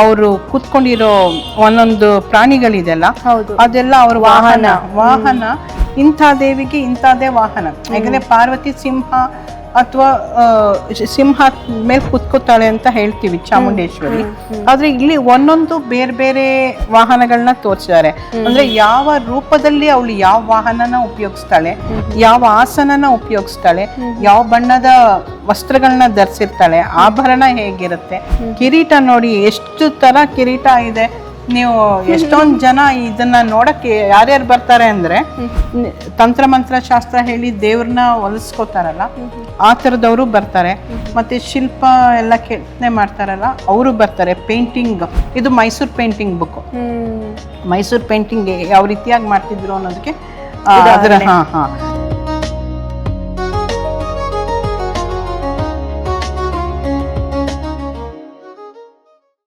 ಅವರು ಕೂತ್ಕೊಂಡಿರೋ ಒಂದೊಂದು ಪ್ರಾಣಿಗಳಿದೆಲ್ಲ ಅದೆಲ್ಲ ಅವ್ರ ವಾಹನ ಇಂಥ ದೇವಿಗೆ ಇಂಥದ್ದೇ ವಾಹನ. ಯಾಕಂದ್ರೆ ಪಾರ್ವತಿ ಸಿಂಹ ಅಥವಾ ಸಿಂಹ ಮೇಲೆ ಕುತ್ಕೋತಾಳೆ ಅಂತ ಹೇಳ್ತೀವಿ ಚಾಮುಂಡೇಶ್ವರಿ. ಆದ್ರೆ ಇಲ್ಲಿ ಒಂದೊಂದು ಬೇರೆ ಬೇರೆ ವಾಹನಗಳನ್ನ ತೋರಿಸಿದ್ದಾರೆ. ಅಂದ್ರೆ ಯಾವ ರೂಪದಲ್ಲಿ ಅವಳು ಯಾವ ವಾಹನನ ಉಪಯೋಗಿಸ್ತಾಳೆ, ಯಾವ ಆಸನನ ಉಪಯೋಗಿಸ್ತಾಳೆ, ಯಾವ ಬಣ್ಣದ ವಸ್ತ್ರಗಳನ್ನ ಧರಿಸಿರ್ತಾಳೆ, ಆಭರಣ ಹೇಗಿರುತ್ತೆ, ಕಿರೀಟ ನೋಡಿ ಎಷ್ಟು ತರ ಕಿರೀಟ ಇದೆ. ನೀವು ಎಷ್ಟೊಂದು ಜನ ಇದನ್ನ ನೋಡಕ್ಕೆ ಯಾರ್ಯಾರು ಬರ್ತಾರೆ ಅಂದ್ರೆ ತಂತ್ರ ಮಂತ್ರ ಶಾಸ್ತ್ರ ಹೇಳಿ ದೇವ್ರನ್ನ ಹೊಲಿಸ್ಕೋತಾರಲ್ಲ ಆ ಥರದವರು ಬರ್ತಾರೆ. ಮತ್ತೆ ಶಿಲ್ಪ ಎಲ್ಲ ಕೆತ್ತನೆ ಮಾಡ್ತಾರಲ್ಲ ಅವರು ಬರ್ತಾರೆ. ಪೇಂಟಿಂಗ್, ಇದು Mysuru painting book. Mysuru painting ಯಾವ ರೀತಿಯಾಗಿ ಮಾಡ್ತಿದ್ರು ಅನ್ನೋದಕ್ಕೆ ಅದರ